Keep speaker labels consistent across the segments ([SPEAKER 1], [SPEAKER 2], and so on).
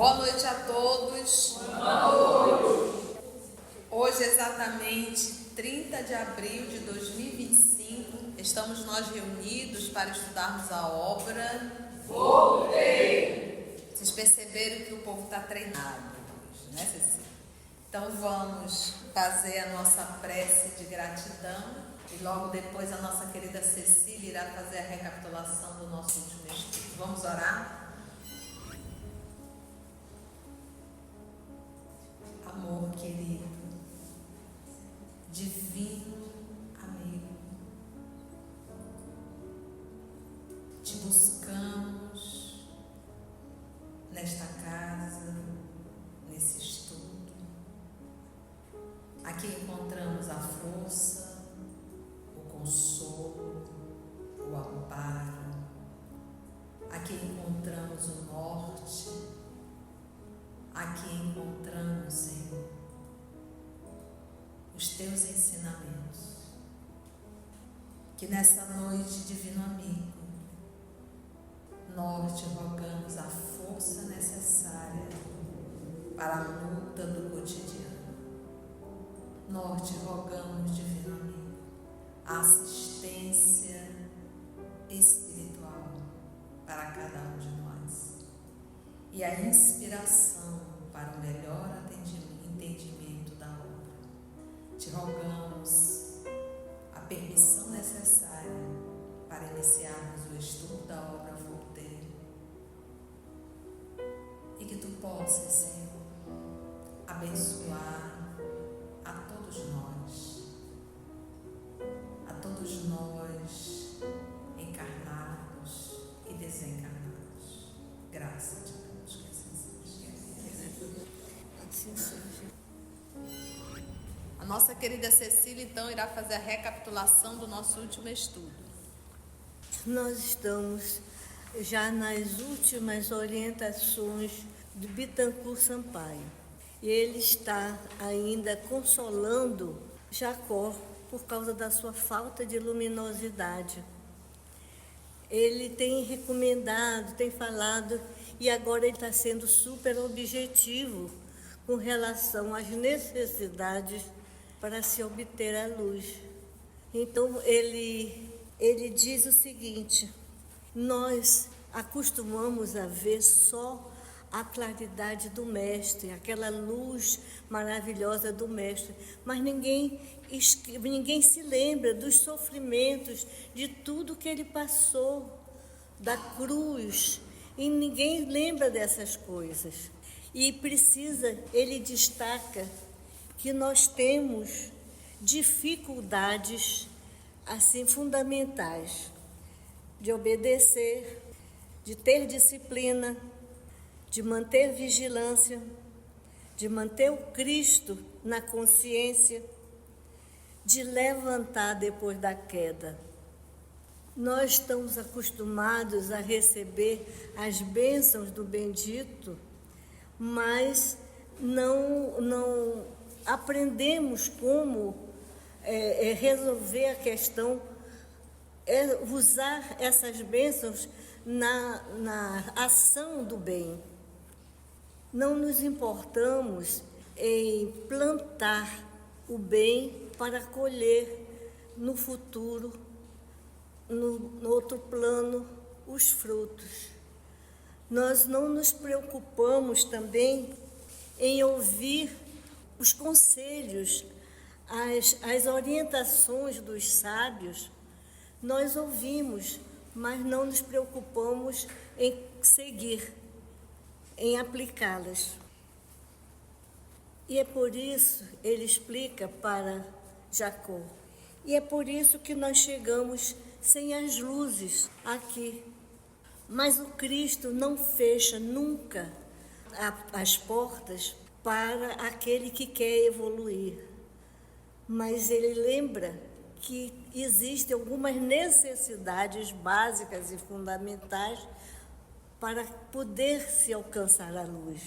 [SPEAKER 1] Boa noite a todos.
[SPEAKER 2] Boa noite.
[SPEAKER 1] Hoje, exatamente 30 de abril de 2025, estamos nós reunidos para estudarmos a obra.
[SPEAKER 2] Voltei.
[SPEAKER 1] Vocês perceberam que o povo está treinado hoje, né, Cecília? Então vamos fazer a nossa prece de gratidão e logo depois a nossa querida Cecília irá fazer a recapitulação do nosso último estudo. Vamos orar? Amor querido, divino amigo, te buscamos nesta casa, nesse estudo. Aqui encontramos a força, o consolo, o amparo. Aqui encontramos o norte. Aqui encontramos, Senhor, os teus ensinamentos. Que nessa noite, divino amigo, nós te rogamos a força necessária para a luta do cotidiano. Nós te rogamos, divino amigo, a assistência espiritual para cada um de nós e a inspiração para o melhor entendimento da obra. Te rogamos a permissão necessária para iniciarmos o estudo da obra Voltei e que tu possas, Senhor, abençoar a todos nós encarnados e desencarnados. Graças a Deus. A nossa querida Cecília, então, irá fazer a recapitulação do nosso último estudo.
[SPEAKER 3] Nós estamos já nas últimas orientações do Bittencourt Sampaio. E ele está ainda consolando Jacó por causa da sua falta de luminosidade. Ele tem recomendado, tem falado, e agora ele está sendo super objetivo com relação às necessidades para se obter a luz. Então, ele diz o seguinte: nós acostumamos a ver só a claridade do Mestre, aquela luz maravilhosa do Mestre, mas ninguém se lembra dos sofrimentos, de tudo que ele passou, da cruz, e ninguém lembra dessas coisas. E ele destaca que nós temos dificuldades assim fundamentais de obedecer, de ter disciplina, de manter vigilância, de manter o Cristo na consciência, de levantar depois da queda. Nós estamos acostumados a receber as bênçãos do bendito, mas não aprendemos como resolver a questão, usar essas bênçãos na ação do bem. Não nos importamos em plantar o bem para colher no futuro, no outro plano, os frutos. Nós não nos preocupamos também em ouvir os conselhos, as orientações dos sábios. Nós ouvimos, mas não nos preocupamos em seguir, em aplicá-las. E é por isso, ele explica para Jacó, e é por isso que nós chegamos sem as luzes aqui. Mas o Cristo não fecha nunca as portas para aquele que quer evoluir. Mas ele lembra que existem algumas necessidades básicas e fundamentais para poder se alcançar a luz.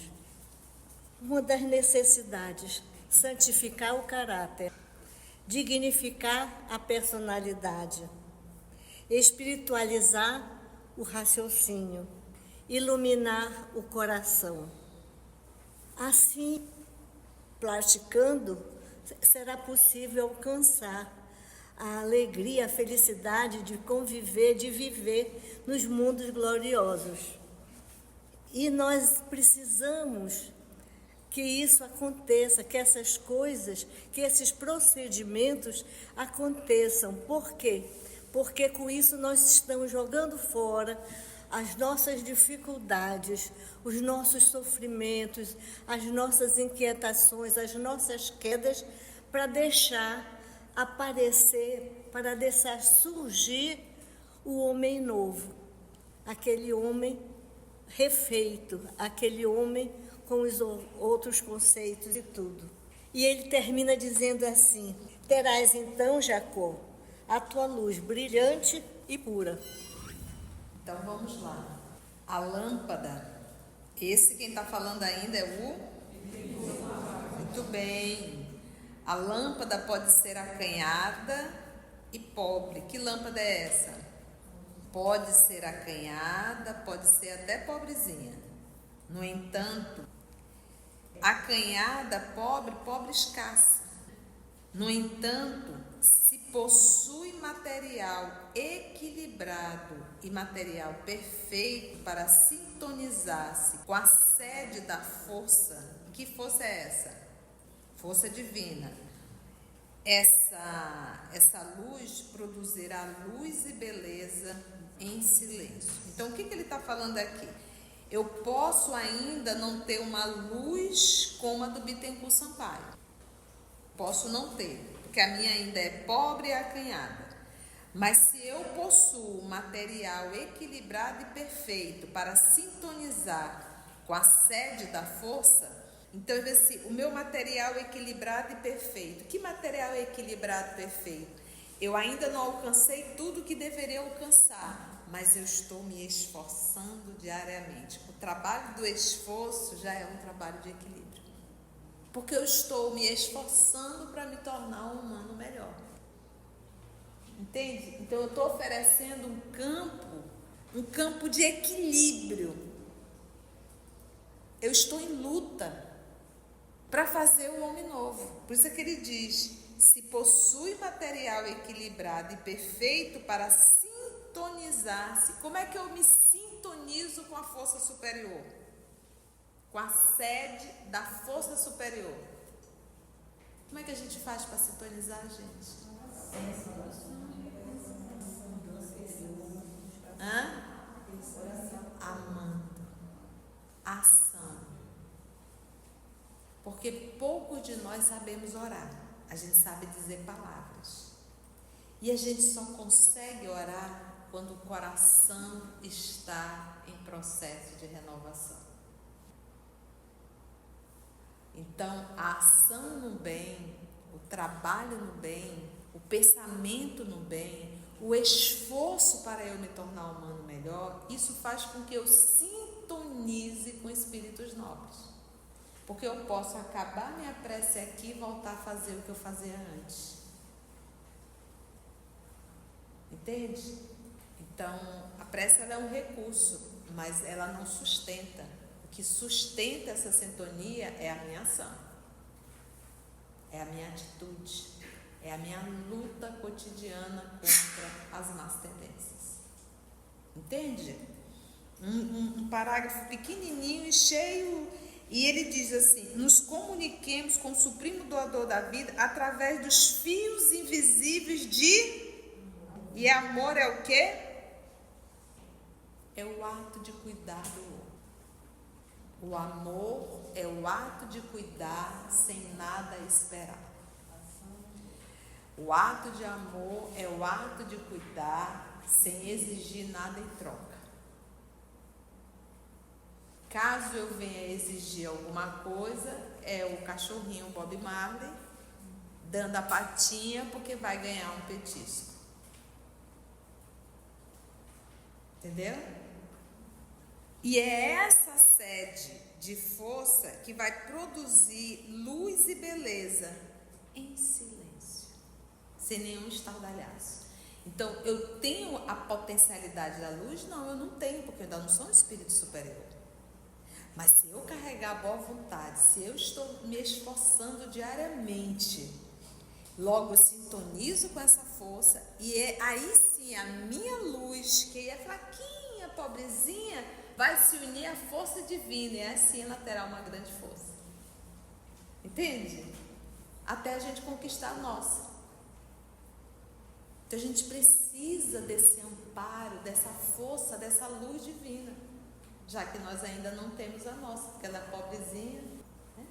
[SPEAKER 3] Uma das necessidades, santificar o caráter, dignificar a personalidade, espiritualizar o raciocínio, iluminar o coração. Assim, praticando, será possível alcançar a alegria, a felicidade de conviver, de viver nos mundos gloriosos. E nós precisamos que isso aconteça, que essas coisas, que esses procedimentos aconteçam. Por quê? Porque com isso nós estamos jogando fora as nossas dificuldades, os nossos sofrimentos, as nossas inquietações, as nossas quedas, para deixar aparecer, para deixar surgir o homem novo, aquele homem refeito, aquele homem com os outros conceitos e tudo. E ele termina dizendo assim: terás então, Jacó, a tua luz brilhante e pura.
[SPEAKER 1] Então vamos lá. A lâmpada, esse quem está falando ainda é o... Muito bem. A lâmpada pode ser acanhada e pobre. Que lâmpada é essa? Pode ser acanhada, pode ser até pobrezinha. No entanto, acanhada, pobre, pobre escassa. No entanto, se possui material equilibrado e material perfeito para sintonizar-se com a sede da força. Que força é essa? Força divina. Essa luz produzirá luz e beleza em silêncio. Então, o que ele está falando aqui? Eu posso ainda não ter uma luz como a do Bittencourt Sampaio. Posso não ter, porque a minha ainda é pobre e acanhada. Mas se eu possuo material equilibrado e perfeito para sintonizar com a sede da força, então assim, o meu material equilibrado e perfeito. Que material é equilibrado e perfeito? Eu ainda não alcancei tudo que deveria alcançar, mas eu estou me esforçando diariamente. O trabalho do esforço já é um trabalho de equilíbrio. Porque eu estou me esforçando para me tornar um humano melhor. Entende? Então eu estou oferecendo um campo de equilíbrio. Eu estou em luta para fazer o homem novo. Por isso é que ele diz: se possui material equilibrado e perfeito para sintonizar-se. Como é que eu me sintonizo com a força superior? Com a sede da força superior. Como é que a gente faz para sintonizar, gente? Amando. Ação. Porque poucos de nós sabemos orar. A gente sabe dizer palavras. E a gente só consegue orar quando o coração está em processo de renovação. Então, a ação no bem, o trabalho no bem, o pensamento no bem, o esforço para eu me tornar um humano melhor, isso faz com que eu sintonize com espíritos nobres. Porque eu posso acabar minha prece aqui e voltar a fazer o que eu fazia antes. Entende? Então, a prece ela é um recurso, mas ela não sustenta. O que sustenta essa sintonia é a minha ação, é a minha atitude, é a minha luta cotidiana contra as más tendências. Entende? Um parágrafo pequenininho e cheio, e ele diz assim: nos comuniquemos com o supremo doador da vida através dos fios invisíveis de... E amor é o quê? É o ato de cuidar do outro. O amor é o ato de cuidar sem nada esperar. O ato de amor é o ato de cuidar sem exigir nada em troca. Caso eu venha exigir alguma coisa, é o cachorrinho Bob Marley dando a patinha porque vai ganhar um petisco. Entendeu? E é essa sede de força que vai produzir luz e beleza em silêncio, sem nenhum estardalhaço. Então, eu tenho a potencialidade da luz? Não, eu não tenho, porque eu ainda não sou um espírito superior. Mas se eu carregar a boa vontade, se eu estou me esforçando diariamente, logo eu sintonizo com essa força e aí sim a minha luz, que é fraquinha, pobrezinha, vai se unir à força divina e assim ela terá uma grande força. Entende? Até a gente conquistar a nossa. Então a gente precisa desse amparo, dessa força, dessa luz divina, já que nós ainda não temos a nossa, porque ela é pobrezinha, né?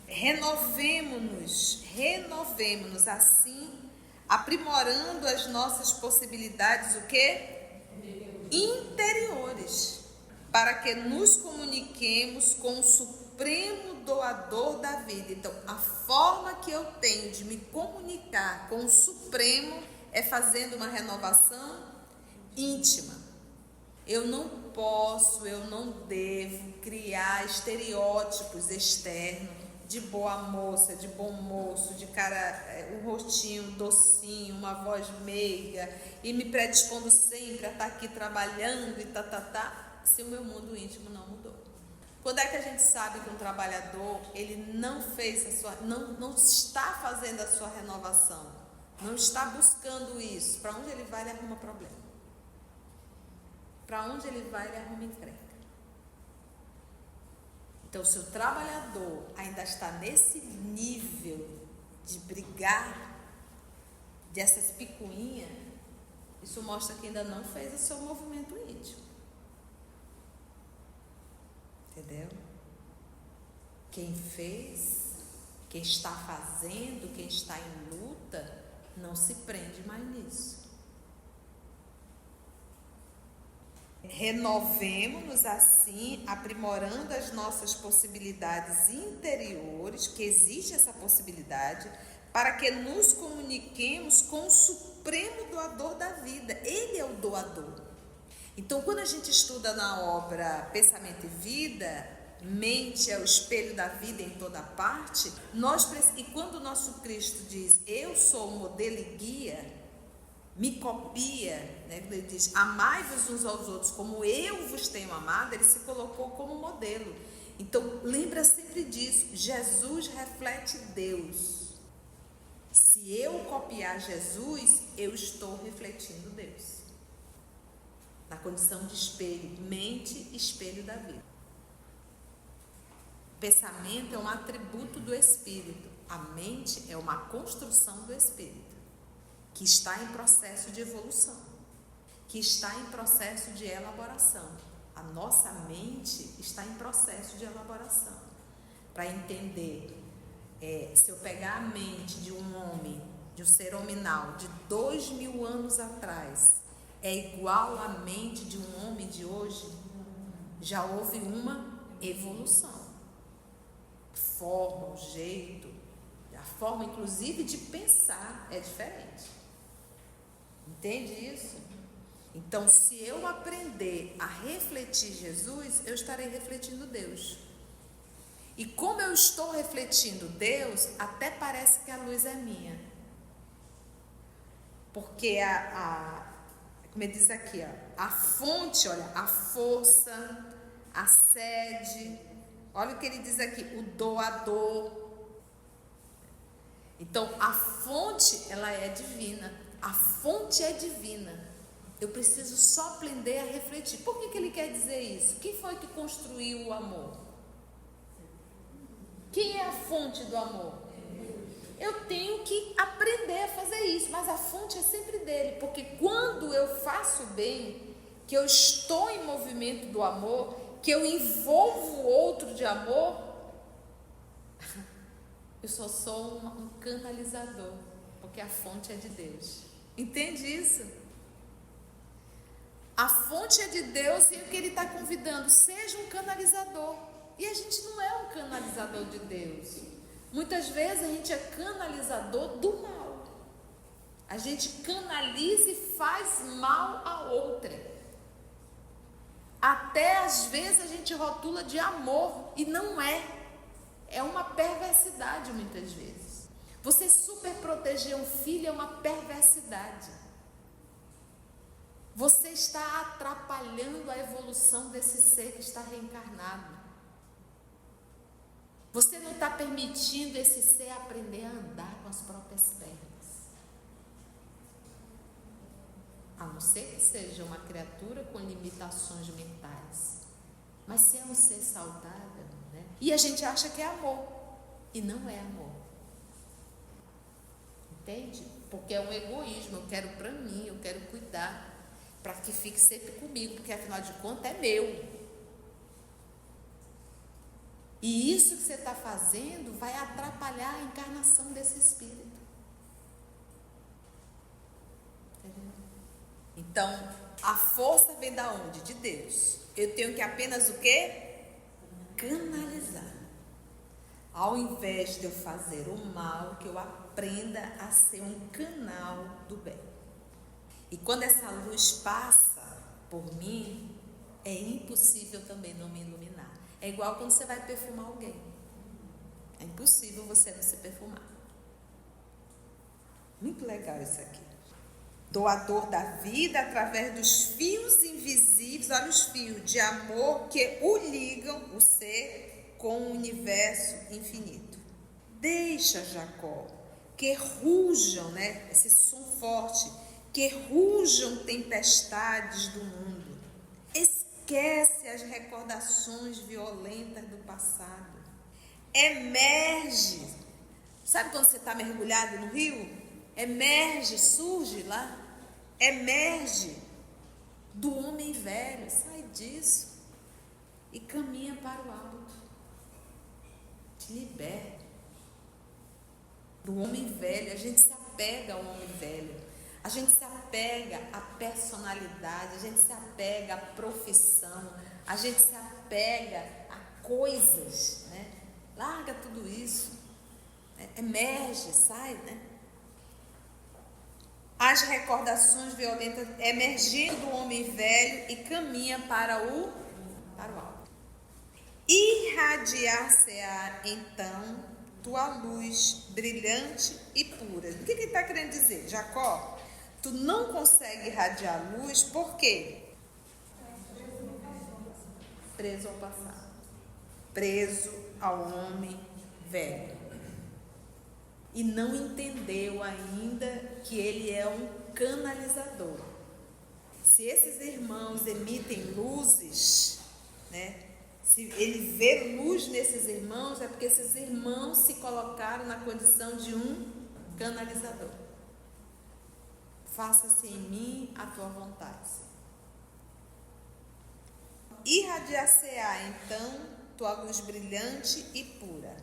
[SPEAKER 1] Renovemo-nos assim, aprimorando as nossas possibilidades, o quê? Interiores, para que nos comuniquemos com o Supremo Doador da vida. Então, a forma que eu tenho de me comunicar com o Supremo é fazendo uma renovação íntima. Eu não posso, eu não devo criar estereótipos externos de boa moça, de bom moço, de cara, um rostinho docinho, uma voz meiga e me predispondo sempre a estar aqui trabalhando e se o meu mundo íntimo não mudou. Quando é que a gente sabe que um trabalhador, ele não fez não está fazendo a sua renovação, não está buscando isso? Para onde ele vai, ele arruma problema. Para onde ele vai, ele arruma encrenca. Então, se o trabalhador ainda está nesse nível de brigar, dessas picuinhas, isso mostra que ainda não fez o seu movimento íntimo. Entendeu? Quem fez, quem está fazendo, quem está em luta, não se prende mais nisso. Renovemo-nos assim, aprimorando as nossas possibilidades interiores, que existe essa possibilidade, para que nos comuniquemos com o Supremo Doador da vida. Ele é o doador. Então, quando a gente estuda na obra Pensamento e Vida, mente é o espelho da vida em toda parte, e quando o nosso Cristo diz, eu sou o modelo e guia, me copia, né? Ele diz, amai-vos uns aos outros como eu vos tenho amado, ele se colocou como modelo. Então, lembra sempre disso, Jesus reflete Deus. Se eu copiar Jesus, eu estou refletindo Deus. Na condição de espelho, mente, espelho da vida. Pensamento é um atributo do Espírito, a mente é uma construção do Espírito, que está em processo de evolução, que está em processo de elaboração. A nossa mente está em processo de elaboração. Para entender, se eu pegar a mente de um homem, de um ser hominal, de 2000 anos atrás, é igual à mente de um homem de hoje, já houve uma evolução. Forma, o jeito, a forma inclusive de pensar é diferente. Entende isso? Então, se eu aprender a refletir Jesus, eu estarei refletindo Deus. E como eu estou refletindo Deus, até parece que a luz é minha. Porque como ele diz aqui, a fonte, olha, a força, a sede, olha o que ele diz aqui, o doador. Então, a fonte, ela é divina. A fonte é divina. Eu preciso só aprender a refletir. Por que ele quer dizer isso? Quem foi que construiu o amor? Quem é a fonte do amor? Eu tenho que aprender a fazer isso, mas a fonte é sempre dele, porque quando eu faço bem, que eu estou em movimento do amor, que eu envolvo o outro de amor, eu só sou um canalizador, porque a fonte é de Deus. Entende isso? A fonte é de Deus e o que ele está convidando, seja um canalizador. E a gente não é um canalizador de Deus. Muitas vezes a gente é canalizador do mal. A gente canaliza e faz mal a outra. Até às vezes a gente rotula de amor e não é. É uma perversidade muitas vezes. Você super proteger um filho é uma perversidade. você está atrapalhando a evolução desse ser que está reencarnado. Você não está permitindo esse ser aprender a andar com as próprias pernas. A não ser que seja uma criatura com limitações mentais. Mas se é um ser saudável, né? E a gente acha que é amor. E não é amor. Entende? Porque é um egoísmo. Eu quero para mim, eu quero cuidar. Para que fique sempre comigo. Porque afinal de contas é meu. E isso que você está fazendo vai atrapalhar a encarnação desse espírito. Entendeu? Então, a força vem da onde? De Deus. Eu tenho que apenas o quê? Canalizar. Ao invés de eu fazer o mal, que eu aprenda a ser um canal do bem. E quando essa luz passa por mim, é impossível também não me iluminar. É igual quando você vai perfumar alguém. É impossível você não se perfumar. Muito legal isso aqui. Doador da vida através dos fios invisíveis, olha os fios de amor que o ligam, o ser, com o universo infinito. Deixa, Jacó, que rujam, né, esse som forte, que rujam tempestades do mundo. Esquece as recordações violentas do passado. Emerge. Sabe quando você está mergulhado no rio? Emerge, surge lá. Emerge do homem velho. Sai disso. E caminha para o alto. Te liberta. Do homem velho. A gente se apega ao homem velho. A gente se apega à personalidade, a gente se apega à profissão, a gente se apega a coisas, né? Larga tudo isso, né? Emerge, sai, né? As recordações violentas emergindo do homem velho e caminha para o alto. Irradiar-se-á então tua luz brilhante e pura. O que ele está querendo dizer? Jacó, tu não consegue irradiar luz, por quê? Preso ao passado. Preso ao homem velho. E não entendeu ainda que ele é um canalizador. Se esses irmãos emitem luzes, né? Se ele vê luz nesses irmãos, é porque esses irmãos se colocaram na condição de um canalizador. Faça-se em mim a tua vontade. Irradiar-se-á então tua luz brilhante e pura.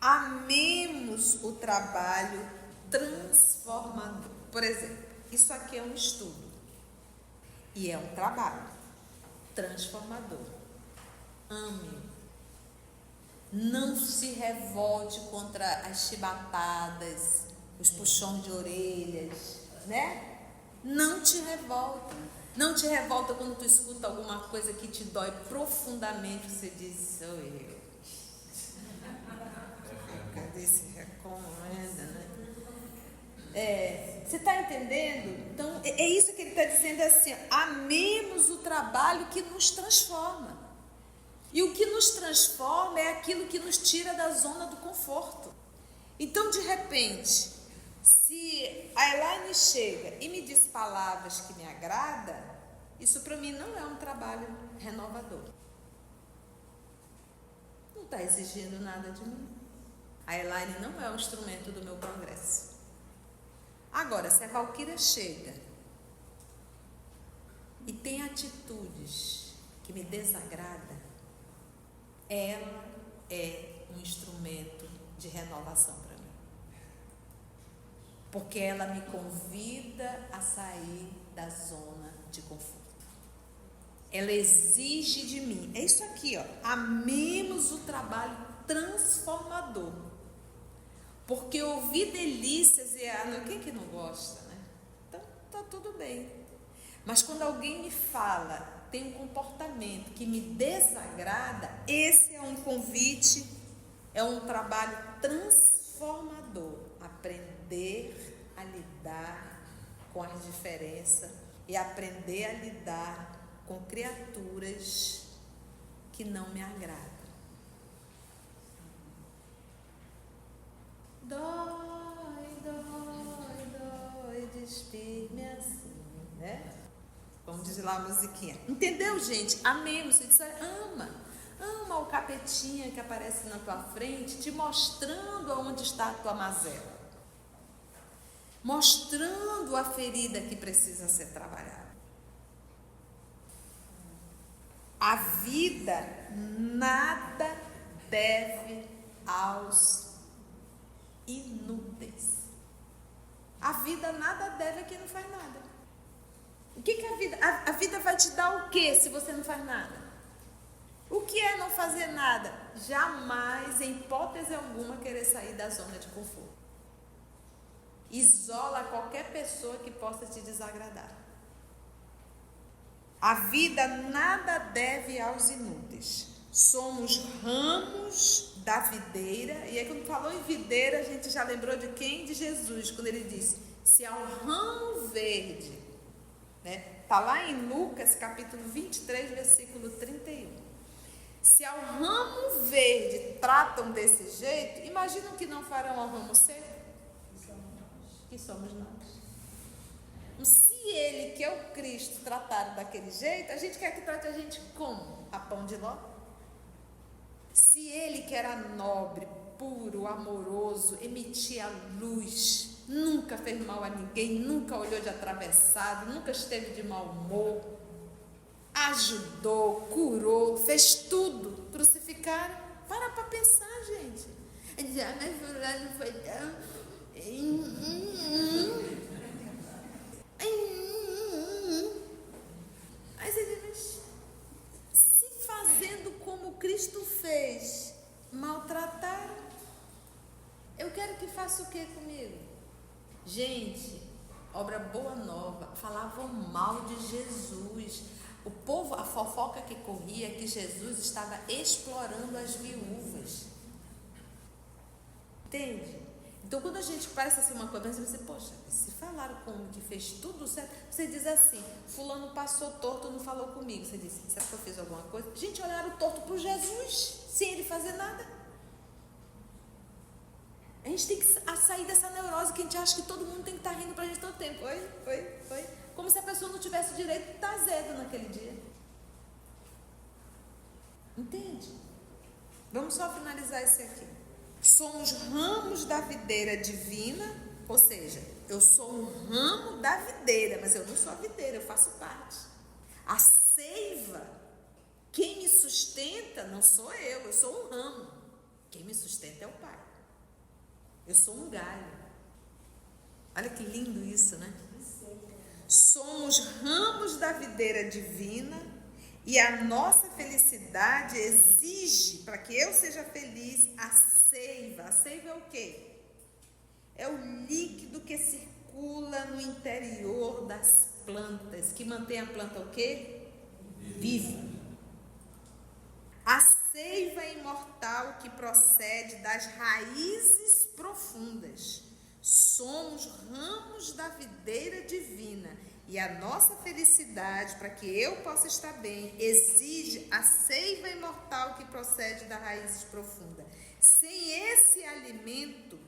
[SPEAKER 1] Amemos o trabalho transformador. Por exemplo, isso aqui é um estudo. E é um trabalho transformador. Ame. Não se revolte contra as chibatadas, os puxões de orelhas, né? Não te revolta. Não te revolta quando tu escuta alguma coisa que te dói profundamente. Você diz, sou eu. Cadê se recomenda, né? Você está entendendo? Então, é isso que ele está dizendo assim. Amemos o trabalho que nos transforma. E o que nos transforma é aquilo que nos tira da zona do conforto. Então, de repente, se a Elaine chega e me diz palavras que me agradam, isso para mim não é um trabalho renovador. Não está exigindo nada de mim. A Elaine não é o instrumento do meu progresso. Agora, se a Valquíria chega e tem atitudes que me desagradam, ela é um instrumento de renovação para mim. Porque ela me convida a sair da zona de conforto. Ela exige de mim. É isso aqui, ó. Amemos o trabalho transformador. Porque ouvir delícias e quem que não gosta, né? Então, tá tudo bem. Mas quando alguém me fala, tem um comportamento que me desagrada, esse é um convite, é um trabalho transformador. Aprender a lidar com as diferenças e aprender a lidar com criaturas que não me agradam. Dói, dói, dói, despir-me assim, né? Vamos dizer lá a musiquinha. Entendeu, gente? Amemos. Você diz, ama o capetinha que aparece na tua frente, te mostrando aonde está a tua mazela. Mostrando a ferida que precisa ser trabalhada. A vida nada deve aos inúteis. A vida nada deve a quem não faz nada. O que a vida... A vida vai te dar o que se você não faz nada? O que é não fazer nada? Jamais, em hipótese alguma, querer sair da zona de conforto. Isola qualquer pessoa que possa te desagradar. A vida nada deve aos inúteis. Somos ramos da videira. E aí quando falou em videira, a gente já lembrou de quem? De Jesus, quando ele disse, se ao ramo verde, né? Está lá em Lucas, capítulo 23, versículo 31. Se ao ramo verde tratam desse jeito, imaginam que não farão ao ramo seco? Que somos nós. Se ele, que é o Cristo, tratar daquele jeito, a gente quer que trate a gente como? A pão de ló? Se ele, que era nobre, puro, amoroso, emitia luz, nunca fez mal a ninguém, nunca olhou de atravessado, nunca esteve de mau humor, ajudou, curou, fez tudo, crucificaram. Para pensar, gente. Ele diz, mas fulano foi tão... Aí você diz, se fazendo como Cristo fez, maltrataram, eu quero que faça o que comigo? Gente, obra boa nova, falavam mal de Jesus. O povo, a fofoca que corria é que Jesus estava explorando as viúvas. Entende? Então, quando a gente parece assim uma coisa, você diz, poxa, se falaram com um que fez tudo certo, você diz assim, fulano passou torto, não falou comigo. Você diz, será que eu fiz alguma coisa? Gente, olharam torto para Jesus, sem ele fazer nada. A gente tem que sair dessa neurose que a gente acha que todo mundo tem que estar rindo pra gente todo tempo. Oi. Como se a pessoa não tivesse o direito de estar azedo naquele dia. Entende? Vamos só finalizar esse aqui. Somos ramos da videira divina, ou seja, eu sou um ramo da videira, mas eu não sou a videira, eu faço parte. A seiva, quem me sustenta não sou eu sou um ramo. Quem me sustenta é o Pai. Eu sou um galho. Olha que lindo isso, né? Somos ramos da videira divina e a nossa felicidade exige, para que eu seja feliz, a seiva. A seiva é o quê? É o líquido que circula no interior das plantas, que mantém a planta o quê? Viva. A seiva imortal que procede das raízes profundas. Somos ramos da videira divina e a nossa felicidade, para que eu possa estar bem, exige a seiva imortal que procede das raízes profundas. Sem esse alimento,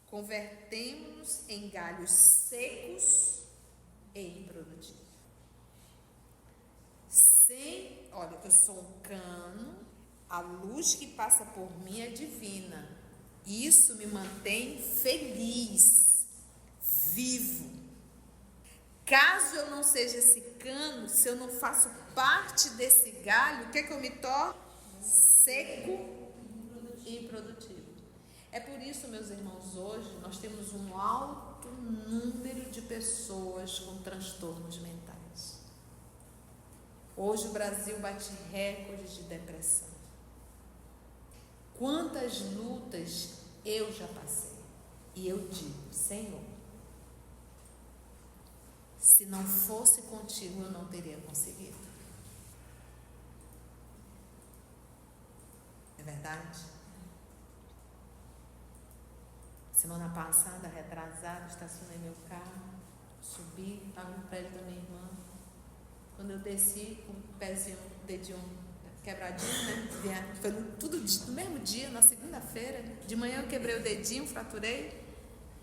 [SPEAKER 1] convertemos-nos em galhos secos e improdutivos. Olha, eu sou um cano, a luz que passa por mim é divina. Isso me mantém feliz, vivo. Caso eu não seja esse cano, se eu não faço parte desse galho, o que eu me torno? Seco e improdutivo. É por isso, meus irmãos, hoje nós temos um alto número de pessoas com transtornos mentais. Hoje o Brasil bate recordes de depressão. Quantas lutas eu já passei. E eu digo, Senhor, se não fosse contigo, eu não teria conseguido. É verdade? Semana passada, retrasada, estacionei meu carro, Subi, estava no prédio da minha irmã. Quando eu desci, com o pezinho, o dedinho quebradinho, né? Foi tudo no mesmo dia, na segunda-feira. De manhã eu quebrei o dedinho, fraturei.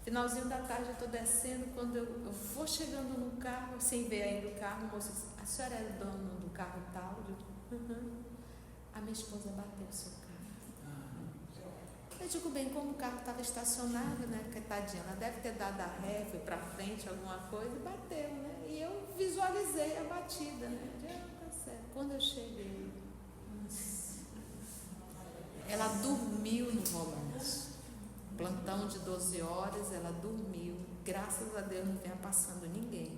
[SPEAKER 1] Finalzinho da tarde eu estou descendo. Quando eu vou chegando no carro, sem ver ainda o carro, o moço disse: a senhora é dona do carro tal? Eu digo: a minha esposa bateu o seu carro. Eu digo: bem, como o carro estava estacionado, né? Porque tadinha, ela deve ter dado a ré, foi para frente, alguma coisa, e bateu, né? E eu visualizei a batida, né? Eu digo: tá certo. Quando eu cheguei, ela dormiu no volante. Plantão de 12 horas, ela dormiu. Graças a Deus não vinha passando ninguém,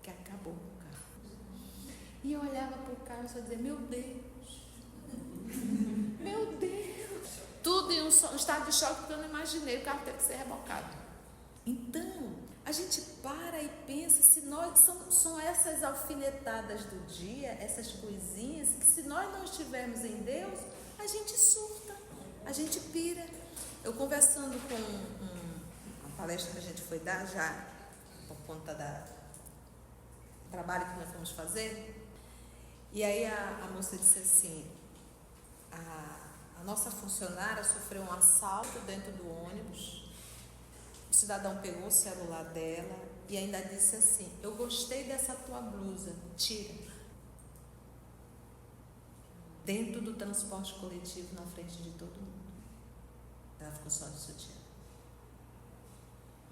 [SPEAKER 1] que acabou o carro. E eu olhava para o carro e só dizia: meu Deus, meu Deus. Tudo em um estado de choque, porque eu não imaginei, o carro teve que ser rebocado. Então, a gente para e pensa, se nós são essas alfinetadas do dia, essas coisinhas, que se nós não estivermos em Deus, a gente surta, a gente pira. Eu conversando com uma palestra que a gente foi dar já, por conta do trabalho que nós fomos fazer, e aí a moça disse assim: a nossa funcionária sofreu um assalto dentro do ônibus, o cidadão pegou o celular dela e ainda disse assim: eu gostei dessa tua blusa, tira. Dentro do transporte coletivo, na frente de todo mundo. Ela ficou só de sutiã.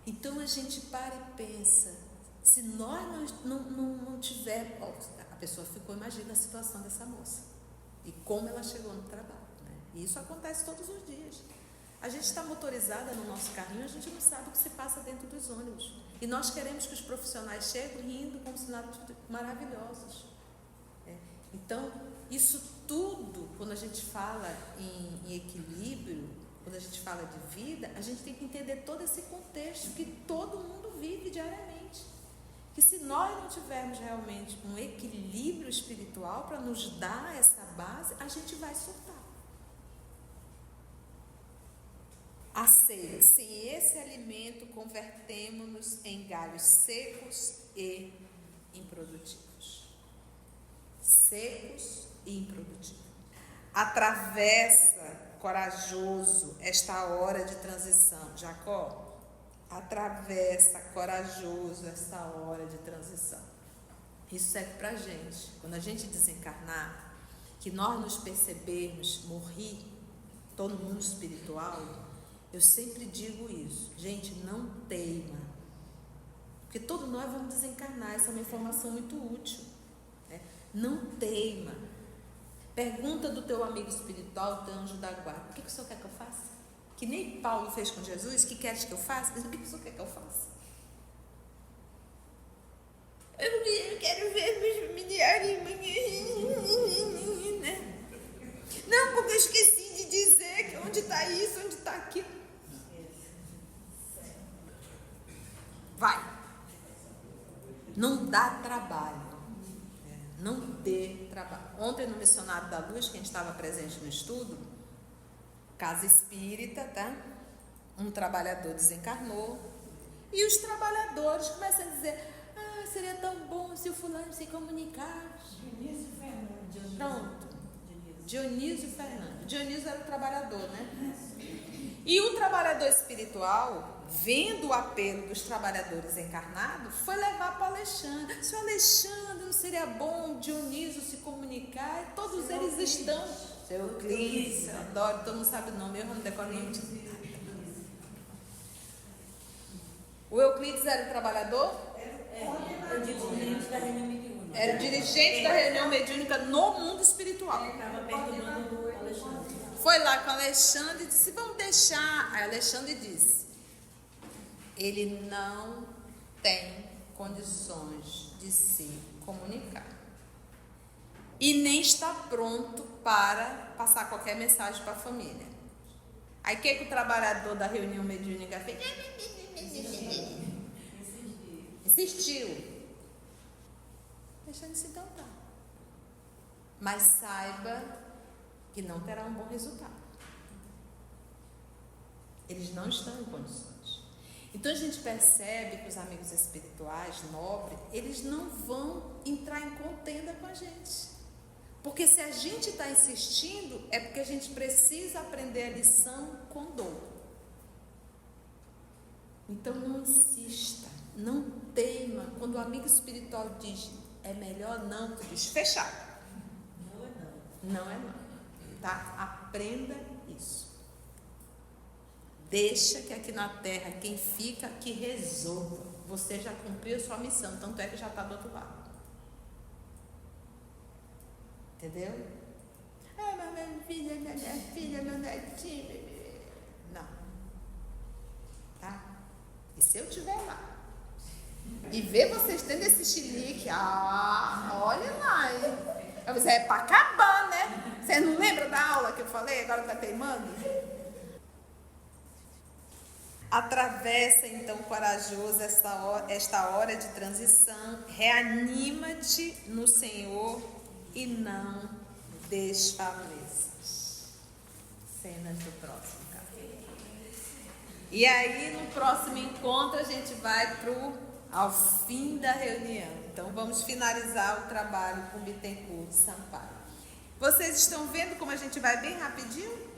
[SPEAKER 1] Então a gente para e pensa, se nós não tivermos... A pessoa ficou, imagina a situação dessa moça e como ela chegou no trabalho, né? E isso acontece todos os dias. A gente está motorizada no nosso carrinho, a gente não sabe o que se passa dentro dos ônibus. E nós queremos que os profissionais cheguem rindo como se nada, maravilhosos. Então, isso tudo, quando a gente fala em equilíbrio, quando a gente fala de vida, a gente tem que entender todo esse contexto que todo mundo vive diariamente. Que se nós não tivermos realmente um equilíbrio espiritual para nos dar essa base, a gente vai surtar. A ceia. Sem esse alimento, convertemos-nos em galhos secos e improdutivos. Secos e improdutivos. Atravessa, corajoso, esta hora de transição. Jacó, atravessa, corajoso, esta hora de transição. Isso serve para a gente. Quando a gente desencarnar, que nós nos percebermos, morri, estou no mundo espiritual, eu sempre digo isso. Gente, não teima. Porque todos nós vamos desencarnar. Essa é uma informação muito útil. Né? Não teima. Pergunta do teu amigo espiritual, do teu anjo da guarda: o que o senhor quer que eu faça? Que nem Paulo fez com Jesus: o que queres que eu faça? Mas o que o senhor quer que eu faça? Eu quero ver meus familiares. Não, porque eu esqueci de dizer que onde está isso, onde está aquilo. Vai. Não dá trabalho. Não dê trabalho. Ontem no Missionário da Luz, que a gente estava presente no estudo, casa espírita, tá? Um trabalhador desencarnou e os trabalhadores começam a dizer: ah, seria tão bom se o fulano se comunicasse.
[SPEAKER 2] Dionísio Fernandes.
[SPEAKER 1] Pronto. Dionísio Fernandes. Dionísio era o trabalhador, né? E o trabalhador espiritual, vendo o apelo dos trabalhadores encarnados, foi levar para Alexandre. Se o Alexandre não seria bom Dionísio se comunicar, todos
[SPEAKER 2] Seu
[SPEAKER 1] eles
[SPEAKER 2] Euclides.
[SPEAKER 1] estão. Seu Euclides, adoro, todo mundo sabe o nome, eu não decoro o nome de ninguém. O Euclides era o trabalhador?
[SPEAKER 2] Era o dirigente da reunião mediúnica.
[SPEAKER 1] Era o dirigente da reunião mediúnica no mundo espiritual.
[SPEAKER 2] Estava perturbando o Alexandre.
[SPEAKER 1] Foi lá com Alexandre e disse: vamos deixar. Aí Alexandre disse: ele não tem condições de se comunicar e nem está pronto para passar qualquer mensagem para a família. Aí o que o trabalhador da reunião mediúnica fez? Insistiu. Deixando-se então tá. Mas saiba que não terá um bom resultado. Eles não estão em condições. Então a gente percebe que os amigos espirituais, nobres, eles não vão entrar em contenda com a gente. Porque se a gente está insistindo, é porque a gente precisa aprender a lição com dor. Então não insista, não teima. Quando o amigo espiritual diz, é melhor não, tu diz, fechado.
[SPEAKER 2] Não é não.
[SPEAKER 1] Não é não, tá? Aprenda isso. Deixa que aqui na terra, quem fica, que resolva. Você já cumpriu a sua missão, tanto é que já está do outro lado. Entendeu? Ah, mas minha filha, meu netinho. Não. Tá? E se eu estiver lá e ver vocês tendo esse chilique, olha lá, hein? Eu disse, é para acabar, né? Você não lembra da aula que eu falei? Agora tá teimando? Atravessa então corajoso esta hora de transição, reanima-te no Senhor e não desfaleças. Cenas do próximo capítulo. E aí no próximo encontro a gente vai ao fim da reunião. Então vamos finalizar o trabalho com Bittencourt Sampaio. Vocês estão vendo como a gente vai bem rapidinho?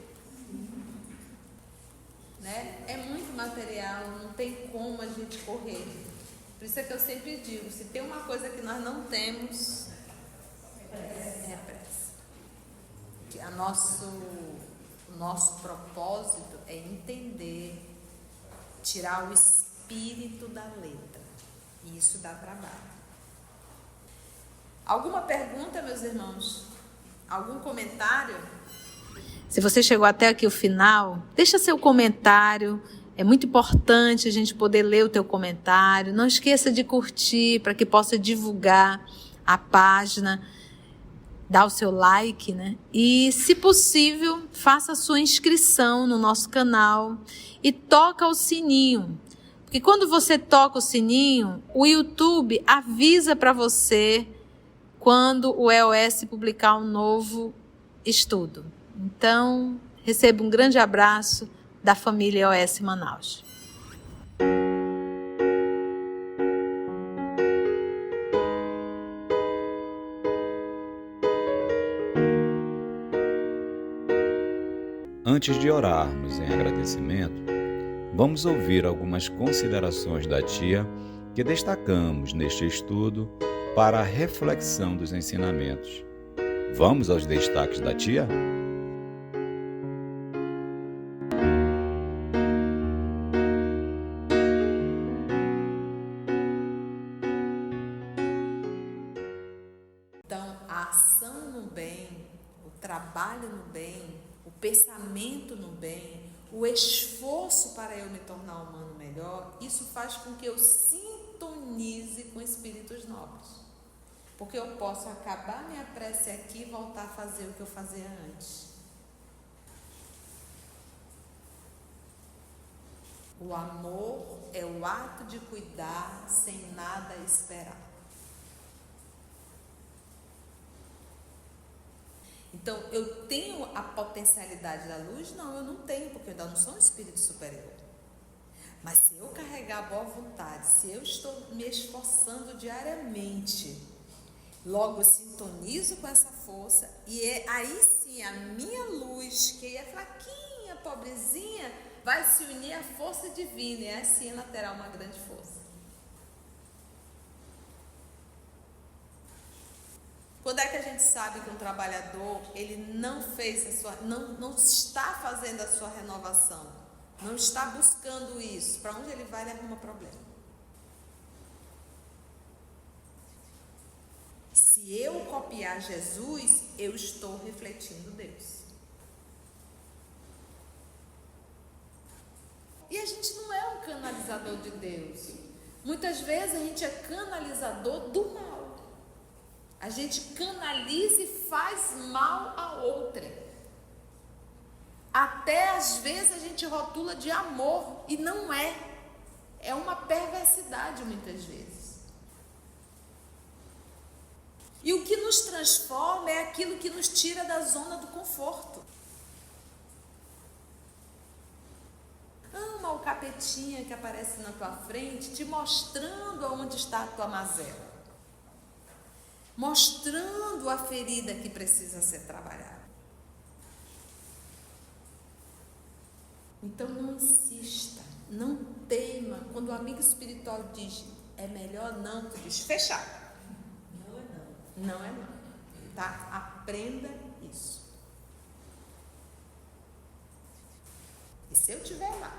[SPEAKER 1] Né? É muito material, não tem como a gente correr. Por isso é que eu sempre digo, se tem uma coisa que nós não temos, é pressa. Que o nosso propósito é entender, tirar o espírito da letra. E isso dá trabalho. Alguma pergunta, meus irmãos? Algum comentário? Se você chegou até aqui o final, deixa seu comentário. É muito importante a gente poder ler o teu comentário. Não esqueça de curtir para que possa divulgar a página. Dá o seu like, né? E, se possível, faça a sua inscrição no nosso canal e toca o sininho. Porque quando você toca o sininho, o YouTube avisa para você quando o EOS publicar um novo estudo. Então, receba um grande abraço da família EOS Manaus.
[SPEAKER 4] Antes de orarmos em agradecimento, vamos ouvir algumas considerações da tia que destacamos neste estudo para a reflexão dos ensinamentos. Vamos aos destaques da tia?
[SPEAKER 1] Então, a ação no bem, o trabalho no bem, o pensamento no bem, o esforço para eu me tornar um humano melhor, isso faz com que eu sintonize com espíritos nobres. Porque eu posso acabar minha prece aqui e voltar a fazer o que eu fazia antes. O amor é o ato de cuidar sem nada esperar. Então, eu tenho a potencialidade da luz? Não, eu não tenho, porque eu ainda não sou um espírito superior. Mas se eu carregar a boa vontade, se eu estou me esforçando diariamente, logo eu sintonizo com essa força, e aí sim a minha luz, que é fraquinha, pobrezinha, vai se unir à força divina, e assim ela terá uma grande força. Quando é que a gente sabe que um trabalhador, ele não está fazendo a sua renovação, não está buscando isso? Para onde ele vai, ele arruma problema. Se eu copiar Jesus, eu estou refletindo Deus. E a gente não é um canalizador de Deus. Muitas vezes a gente é canalizador do mal. A gente canaliza e faz mal a outra. Até às vezes a gente rotula de amor e não é. É uma perversidade muitas vezes. E o que nos transforma é aquilo que nos tira da zona do conforto. Ah, mas o capetinha que aparece na tua frente, te mostrando aonde está a tua mazela, mostrando a ferida que precisa ser trabalhada. Então não insista, não teima. Quando o amigo espiritual diz, é melhor não, tu diz, fechado.
[SPEAKER 2] Não é não.
[SPEAKER 1] Não é não, tá? Aprenda isso. E se eu estiver lá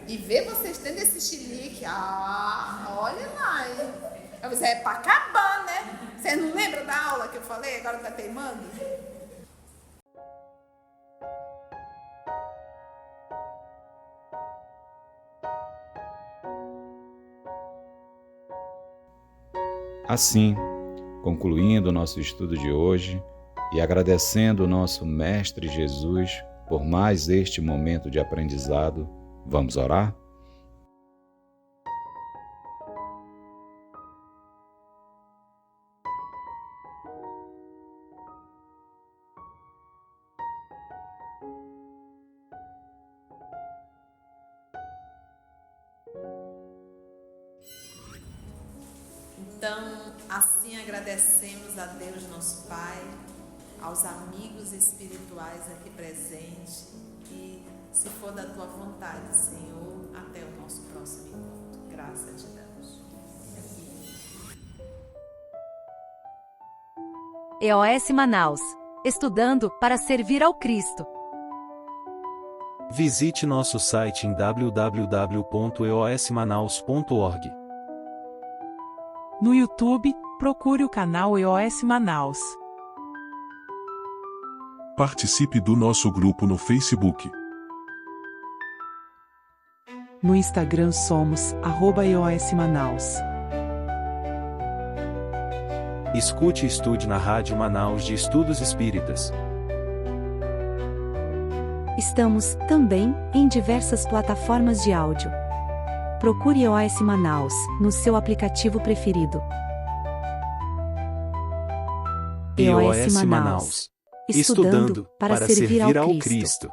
[SPEAKER 1] e ver vocês tendo esse chilique, olha lá, hein? Eu disse, é pra acabar, né? Você não lembra da aula que eu falei? Agora tá teimando?
[SPEAKER 4] Assim, concluindo o nosso estudo de hoje e agradecendo o nosso Mestre Jesus por mais este momento de aprendizado, vamos orar?
[SPEAKER 1] Então, assim agradecemos a Deus, nosso Pai, aos amigos espirituais aqui presentes e, se for da Tua vontade, Senhor, até o nosso próximo encontro. Graças a Te damos.
[SPEAKER 5] EOS Manaus. Estudando para servir ao Cristo.
[SPEAKER 6] Visite nosso site em www.eosmanaus.org.
[SPEAKER 7] No YouTube, procure o canal EOS Manaus.
[SPEAKER 8] Participe do nosso grupo no Facebook.
[SPEAKER 7] No Instagram somos @EOS Manaus.
[SPEAKER 6] Escute e estude na Rádio Manaus de Estudos Espíritas.
[SPEAKER 5] Estamos, também, em diversas plataformas de áudio. Procure EOS Manaus, no seu aplicativo preferido.
[SPEAKER 6] EOS Manaus. Estudando para servir ao Cristo.